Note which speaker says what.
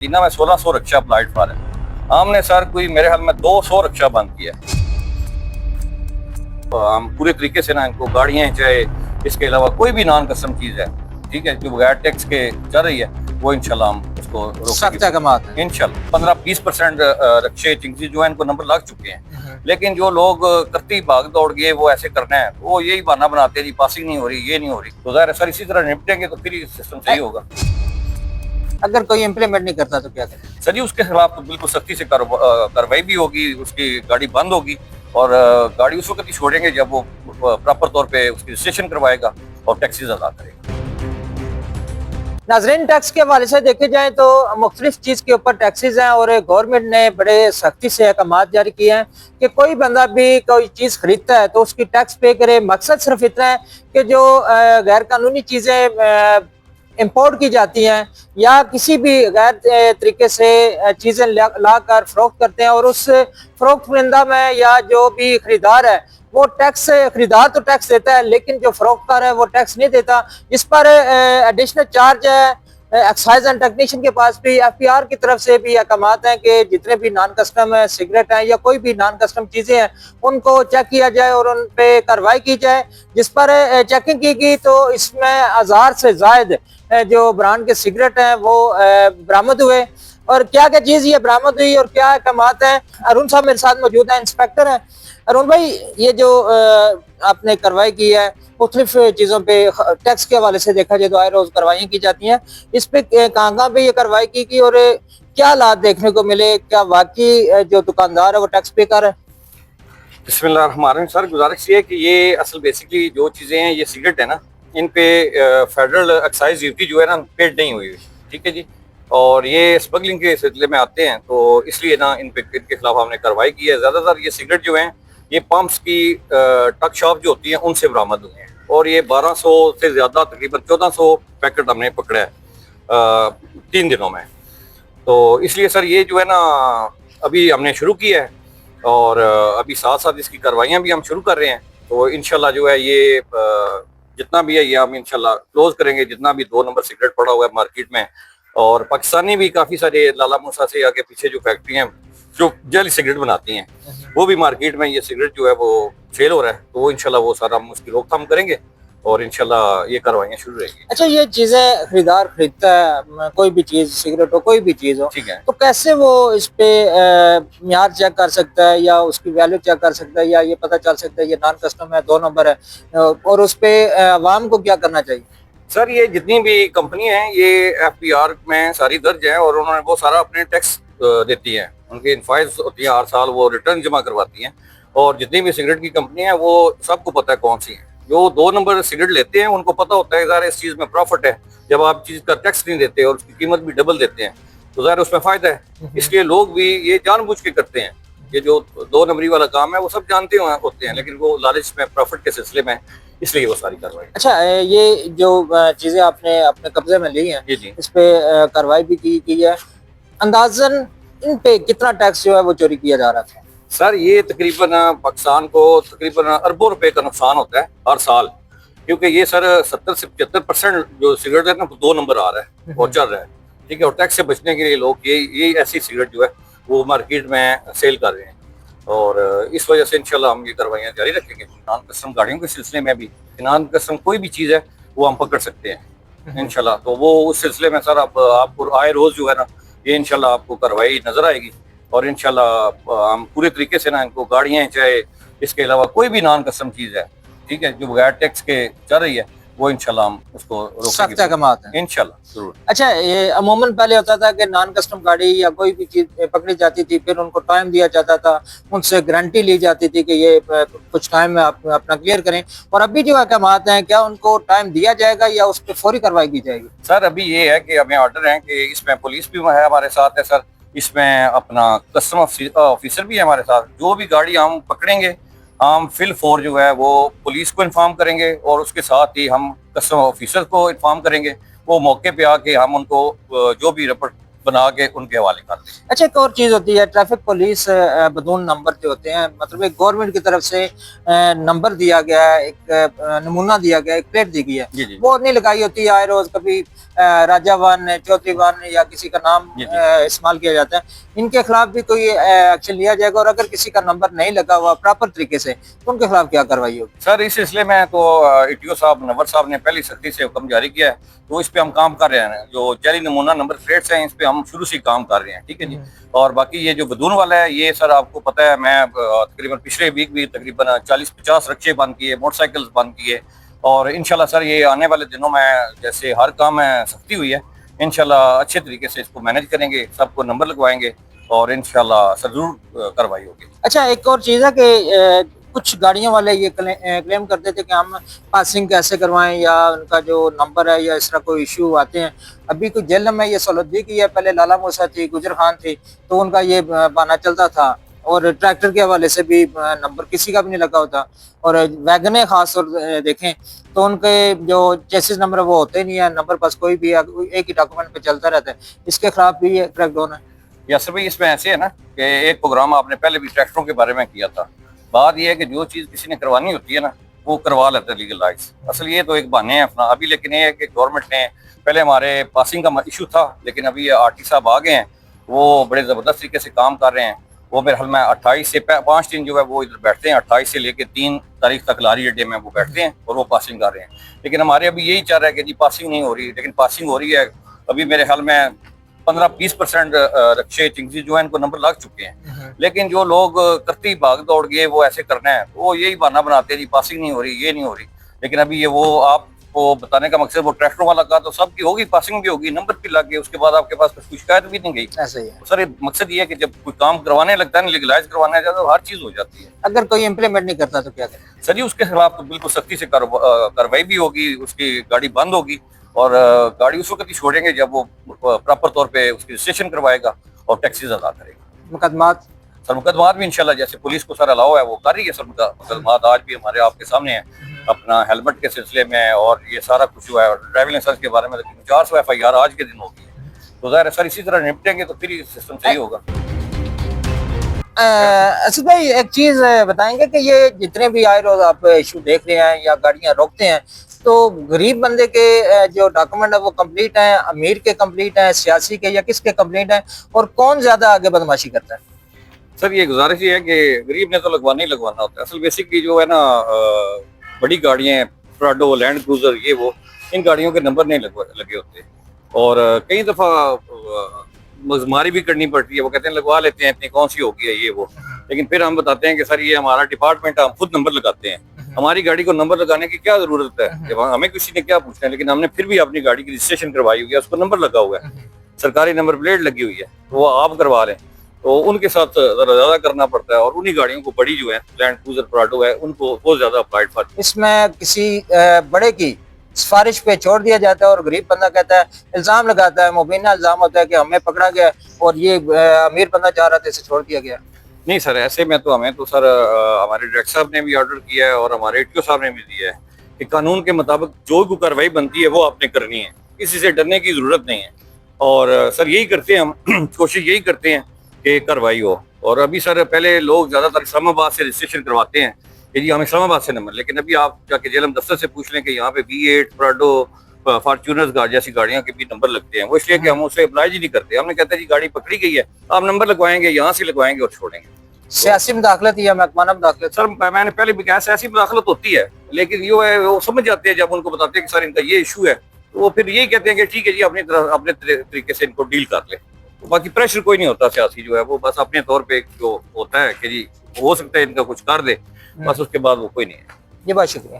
Speaker 1: Medina में 1600 rickshaw applied for है। हमने सर कोई मेरे ख्याल में 200 रिक्शा बंद किया है। तो हम पूरे तरीके से ना इनको गाड़ियाँ चाहे इसके अलावा कोई भी नॉन कस्टम चीज़ है, ठीक है, जो बगैर टैक्स के चल रही है, वो इंशाल्लाह हम उसको रोकेंगे इंशाल्लाह। 15-20% रिक्शे चिंगी जो है इनको नंबर लग चुके हैं, लेकिन जो लोग करती भाग दौड़ गए वो ऐसे करना है, वो यही बहाना बनाते हैं जी पासिंग नहीं हो रही, ये नहीं हो रही। तो ज़ाहिर है सर इसी तरह निपटेंगे तो फिर सिस्टम सही होगा।
Speaker 2: अगर कोई इम्प्लीमेंट नहीं करता तो क्या करें?
Speaker 1: सर जी उसके खिलाफ तो बिल्कुल सख्ती से कार्रवाई भी होगी, उसकी गाड़ी बंद होगी और गाड़ी उस वक्त ही छोड़ेंगे जब वो प्रॉपर तौर पे उसकी रजिस्ट्रेशन करवाएगा और टैक्सीज अदा करेगा।
Speaker 2: नाजरीन, टैक्स के हवाले से देखे जाए तो मुख्तलिफ चीज़ के ऊपर टैक्सेस हैं और गवर्नमेंट ने बड़े सख्ती से अहकाम जारी किए हैं कि कोई बंदा भी कोई चीज़ खरीदता है तो उसकी टैक्स पे करे। मकसद सिर्फ इतना है कि जो गैर कानूनी चीज़ें इंपोर्ट की जाती हैं या किसी भी गैर तरीके से चीज़ें ला कर फरोख्त करते हैं और उस फरोख्त कुरिंदा में या जो भी खरीदार है वो टैक्स, खरीदार तो टैक्स देता है लेकिन जो फरोख्तकार है वो टैक्स नहीं देता। इस पर एडिशनल चार्ज है एक्साइज एंड टेक्नीशियन के पास भी FPR की तरफ से भी अहकाम हैं कि जितने भी नॉन कस्टम है सिगरेट हैं या कोई भी नॉन कस्टम चीज़ें हैं उनको चेक किया जाए और उन पे कार्रवाई की जाए। जिस पर चेकिंग की गई तो इसमें 1000 से ज़ायद जो ब्रांड के सिगरेट हैं वो बरामद हुए। और क्या क्या चीज़ ये बरामद हुई और क्या अहकाम हैं, अरुण साहब मेरे साथ मौजूद हैं, इंस्पेक्टर हैं। अरुण भाई, ये जो आपने कार्रवाई की है मुख्तलिफ चीज़ों पे टैक्स के हवाले से देखा जाए तो आए रोज कार्रवाई की जाती हैं, इस पे कहाँ पे ये कार्रवाई की गई और क्या हालात देखने को मिले? क्या वाकई जो दुकानदार है वो टैक्स पे कर है?
Speaker 1: बिस्मिल्लाह सर, गुजारिश ये है कि ये असल बेसिकली जो चीज़ें हैं ये सिगरेट है ना, इन पे फेडरल एक्साइज ड्यूटी जो है ना पेड नहीं हुई, ठीक है जी। और ये स्मगलिंग के सिलसिले में आते हैं तो इसलिए ना इनके खिलाफ हमने कार्रवाई की है। ज़्यादातर ये सिगरेट जो हैं ये पंप्स की टक शॉप जो होती है उनसे बरामद हुए हैं और ये 1200 से ज़्यादा तकरीबन 1400 पैकेट हमने पकड़ा है 3 दिनों में। तो इसलिए सर ये जो है ना अभी हमने शुरू किया है और अभी साथ साथ इसकी कार्रवाइयाँ भी हम शुरू कर रहे हैं। तो इंशाल्लाह जो है ये जितना भी है ये हम इंशाल्लाह क्लोज करेंगे, जितना भी 2 नंबर सिगरेट पड़ा हुआ है मार्केट में। और पाकिस्तानी भी काफ़ी सारे लाला मूसा से आगे पीछे जो फैक्ट्री हैं जो जली सिगरेट बनाती हैं वो भी मार्केट में ये सिगरेट जो है वो सेल हो रहा है। तो वो इंशाल्लाह वो सारा हम उसकी रोकथाम करेंगे और इंशाल्लाह ये कार्रवाइयाँ शुरू रहेगी।
Speaker 2: अच्छा, ये चीज़ें खरीदार खरीदता है, कोई भी चीज़, सिगरेट हो कोई भी चीज़ हो,
Speaker 1: ठीक है,
Speaker 2: तो कैसे वो इस पे म्यार चेक कर सकता है या उसकी वैल्यू चेक कर सकता है या ये पता चल सकता है ये नॉन कस्टम है 2 नंबर है, और उस पे अवाम को क्या करना चाहिए?
Speaker 1: सर ये जितनी भी कंपनी हैं ये FPR में सारी दर्ज है और उन्होंने वो सारा अपने टैक्स देती हैं, उनकी इनवाइस होती है, हर साल वो रिटर्न जमा करवाती हैं। और जितनी भी सिगरेट की कंपनी है वो सबको पता है कौन सी है। जो 2 नंबर सिगरेट लेते हैं उनको पता होता है ज़ाहिर इस चीज़ में प्रॉफिट है, जब आप चीज़ का टैक्स नहीं देते और उसकी कीमत भी डबल देते हैं तो ज़ाहिर उसमें फ़ायदा है। इसलिए लोग भी ये जानबूझ के करते हैं, ये जो 2 नंबरी वाला काम है वो सब जानते होते हैं, लेकिन वो लालच में प्रॉफिट के सिलसिले में इसलिए वो सारी कार्रवाई।
Speaker 2: अच्छा, ये जो चीज़ें आपने अपने कब्जे में ली हैं,
Speaker 1: जी
Speaker 2: इस पे कार्रवाई भी की है, अंदाजन इन पे कितना टैक्स जो है वो चोरी किया जा रहा था?
Speaker 1: सर ये तकरीबन पाकिस्तान को तकरीबन अरबों रुपए का नुकसान होता है हर साल, क्योंकि ये सर 70 से 75% जो सिगरेट है ना 2 नंबर आ रहा है और चल रहा है, ठीक है। और टैक्स से बचने के लिए लोग ये ऐसी सिगरेट जो है वो मार्केट में सेल कर रहे हैं और इस वजह से इंशाल्लाह हम ये कार्रवाइयाँ जारी रखेंगे। नॉन कस्टम गाड़ियों के सिलसिले में भी नॉन कस्टम कोई भी चीज़ है वो हम पकड़ सकते हैं इंशाल्लाह। तो वो उस सिलसिले में सर आपको आए रोज़ जो है ना ये इंशाल्लाह आपको कार्रवाई नजर आएगी और इंशाल्लाह हम पूरे तरीके से ना इनको गाड़ियाँ चाहे इसके अलावा कोई भी नॉन कस्टम चीज़ है, ठीक है, जो बगैर टैक्स के चल रही है, वो इंशाल्लाह हम उसको
Speaker 2: सख्त अहकाम हैं
Speaker 1: इंशाल्लाह जरूर।
Speaker 2: अच्छा, ये अमूमन पहले होता था कि नॉन कस्टम गाड़ी या कोई भी चीज पकड़ी जाती थी, फिर उनको टाइम दिया जाता था, उनसे गारंटी ली जाती थी कि ये कुछ टाइम में आप अपना क्लियर करें, और अभी जो अहकाम हैं क्या उनको टाइम दिया जाएगा या उस पर फौरी कार्रवाई की जाएगी?
Speaker 1: सर अभी ये है कि हमें ऑर्डर है कि इसमें पुलिस भी है हमारे साथ है सर, इसमें अपना कस्टम ऑफिसर भी है हमारे साथ। जो भी गाड़ी हम पकड़ेंगे हम फिल फोर जो है वो पुलिस को इन्फॉर्म करेंगे और उसके साथ ही हम कस्टम ऑफिसर को इन्फॉर्म करेंगे। वो मौके पे आके हम उनको जो भी बना के उनके हवाले कर दें।
Speaker 2: अच्छा, एक और चीज होती है, ट्रैफिक पुलिस बदून नंबर जो होते हैं, मतलब एक गवर्नमेंट की तरफ से नंबर दिया गया है, एक नमूना दिया गया है, एक प्लेट दी गई है,
Speaker 1: जी जी
Speaker 2: वो नहीं लगाई होती है आए रोज, कभी राजा वन, चौधरी वन या किसी का नाम
Speaker 1: जी जी।
Speaker 2: इस्तेमाल किया जाता है। इनके खिलाफ भी कोई एक्शन लिया जाएगा? और अगर किसी का नंबर नहीं लगा हुआ प्रॉपर तरीके से तो उनके खिलाफ क्या कार्रवाई होगी?
Speaker 1: सर इस सिलसिले में तो ईटीओ साहब नंबर साहब ने पहली सख्ती से हुक्म जारी किया है, तो इस पे हम काम कर रहे हैं। जो जाली नमूना नंबर प्लेट्स हैं इस पे हम शुरू से काम कर रहे हैं, ठीक है जी। और बाकी ये जो बदून वाला है, ये सर आपको पता है, मैं तकरीबन पिछले वीक भी तकरीबन 40-50 रक्शे बंद किए, मोटरसाइकिल बंद किए, और इंशाल्लाह सर ये आने वाले दिनों में जैसे हर काम में सख्ती हुई है, इंशाल्लाह अच्छे तरीके से इसको मैनेज करेंगे, सबको नंबर लगवाएंगे और इंशाल्लाह सर जरूर कार्रवाई होगी।
Speaker 2: अच्छा, एक और चीज़ है कि कुछ गाड़ियों वाले ये क्लेम करते थे कि हम पासिंग कैसे करवाएं, या उनका जो नंबर है या इस तरह कोई इशू आते हैं। अभी कुछ जेल में ये सहूलत दी की है, पहले लाला मूसा थी, गुजर खान थी, तो उनका ये बहाना चलता था, और ट्रैक्टर के हवाले से भी नंबर किसी का भी नहीं लगा होता, और वैगने खास तौर देखें तो उनके जो चेसिस नंबर वो होते नहीं है, नंबर पास कोई भी एक ही डॉक्यूमेंट पे चलता रहता है। इसके खिलाफ भी ये क्रैकडाउन है?
Speaker 1: यासर भाई इसमें ऐसे है ना कि एक प्रोग्राम आपने पहले भी ट्रैक्टरों के बारे में किया था। बात यह है कि जो चीज़ किसी ने करवानी होती है ना, वो करवा लेता है लीगलाइज। असल ये तो एक बहाने हैं अपना अभी, लेकिन ये है कि गवर्नमेंट ने पहले हमारे पासिंग का इशू था, लेकिन अभी आरटी साहब आ गए हैं, वो बड़े ज़बरदस्त तरीके से काम कर रहे हैं। वो मेरे हाल में 28 से 5 दिन जो है वो इधर बैठते हैं, 28 से लेकर 3 तारीख तक लारी अड्डे में वो बैठते हैं और वो पासिंग कर रहे हैं। लेकिन हमारे अभी यही चल रहा है कि जी पासिंग नहीं हो रही, लेकिन पासिंग हो रही है। अभी मेरे ख्याल में 15-20% रक्शे चिंगजी जो है इनको नंबर लग चुके हैं, लेकिन जो लोग करती भाग दौड़ गए वो ऐसे करना है, वो यही बहाना बनाते हैं जी पासिंग नहीं हो रही, ये नहीं हो रही। लेकिन अभी ये वो आपको बताने का मकसद, वो ट्रैक्टर वाला का तो सबकी होगी, पासिंग भी होगी, नंबर भी लग गए, उसके बाद आपके पास कोई शिकायत भी नहीं गई।
Speaker 2: ऐसे ही है।
Speaker 1: सर मकसद ये है कि जब कोई काम करवाने लगता है ना, लीगलाइज करवाने जाता है, तो हर चीज हो जाती है।
Speaker 2: अगर कोई इम्प्लीमेंट नहीं करता तो क्या करें?
Speaker 1: सर जी उसके खिलाफ तो बिल्कुल सख्ती से कार्रवाई भी होगी, उसकी गाड़ी बंद होगी, और गाड़ी उस वक्त ही छोड़ेंगे जब वो प्रॉपर तौर पे उसकी रजिस्ट्रेशन करवाएगा और टैक्सीज अदा करेगा।
Speaker 2: मुकदमात?
Speaker 1: सर मुकदमात भी इंशाल्लाह जैसे पुलिस को सारा अलाउ है वो कर रही है। सर मुकदमात आज भी हमारे आपके सामने है, अपना हेलमेट के सिलसिले में, और ये सारा कुछ हुआ है, और ड्राइविंग लाइसेंस के बारे में 400 FIR आज के दिन होगी है। तो ज़ाहिर है सर इसी तरह निपटेंगे तो फिर सिस्टम सही होगा।
Speaker 2: असद भाई, एक चीज बताएंगे कि ये जितने भी आए रोज आप इशू देख रहे हैं या गाड़ियां रोकते हैं, तो गरीब बंदे के जो डॉक्यूमेंट है वो कंप्लीट हैं, अमीर के कंप्लीट हैं, सियासी के, या किसके कंप्लीट हैं, और कौन ज्यादा आगे बदमाशी करता है?
Speaker 1: सर ये गुजारिश ये है कि गरीब ने तो लगवाना ही लगवाना होता है। असल बेसिकली जो है ना, बड़ी गाड़ियाँ हैं, प्राडो, लैंड क्रूजर, ये वो, इन गाड़ियों के नंबर नहीं लगे होते, और कई दफ़ा मजमारी भी करनी पड़ती है। वो कहते हैं लगवा लेते हैं, इतनी कौन सी होगी है ये वो, लेकिन फिर हम बताते हैं कि सर ये हमारा डिपार्टमेंट है, हम खुद नंबर लगाते हैं, हमारी गाड़ी को नंबर लगाने की क्या जरूरत है, जब हमें किसी ने क्या पूछना है। लेकिन हमने फिर भी अपनी गाड़ी की रजिस्ट्रेशन करवाई हुई है, उसको नंबर लगा हुआ है, सरकारी नंबर प्लेट लगी हुई है, वो आप करवा लें। तो उनके साथ जरा ज्यादा करना पड़ता है, और उन्हीं गाड़ियों को, बड़ी जो है लैंड क्रूजर, प्राडो है, उनको बहुत ज्यादा अप्लाइड फॉर।
Speaker 2: इसमें किसी बड़े की सिफारिश पे छोड़ दिया जाता है, और गरीब बंदा कहता है, इल्जाम लगाता है, मुबीना इल्जाम होता है कि हमें पकड़ा गया और ये अमीर बंदा चाह रहा था, इसे छोड़ दिया गया।
Speaker 1: नहीं सर ऐसे में तो हमें तो सर हमारे डायरेक्टर साहब ने भी ऑर्डर किया है, और हमारे ईटीओ साहब ने भी दिया है कि कानून के मुताबिक जो भी कार्रवाई बनती है वो आपने करनी है, किसी से डरने की जरूरत नहीं है। और सर यही करते हैं हम कोशिश यही करते हैं कि कार्रवाई हो। और अभी सर पहले लोग ज्यादातर इस्लामाबाद से रजिस्ट्रेशन करवाते हैं कि जी हम इस्लामाबाद से नंबर, लेकिन अभी आप जाके जेलम दफ्तर से पूछ लें कि यहाँ पे V8, प्राडो, फॉर्च्यूनर जैसी गाड़ियों के भी नंबर लगते हैं। वो इसलिए कि हम उसे अप्लाई ही नहीं करते, हमने कहते हैं जी गाड़ी पकड़ी गई है, आप नंबर लगवाएंगे, यहाँ से लगवाएंगे और छोड़ेंगे।
Speaker 2: सियासी मुदाखलत या महकमाना मुदाखलत?
Speaker 1: सर मैंने पहले भी कहा ऐसी मुदाखलत होती है, लेकिन ये है वो समझ जाते हैं जब उनको बताते हैं कि सर इनका ये इशू है, तो वो फिर यही कहते हैं कि ठीक है जी अपनी तरह अपने तरीके से इनको डील कर ले। तो बाकी प्रेशर कोई नहीं होता सियासी जो है, वो बस अपने तौर पे जो होता है कि जी हो सकता है इनका कुछ कर दे, बस उसके बाद वो कोई नहीं है।
Speaker 2: जी बहुत शुक्रिया।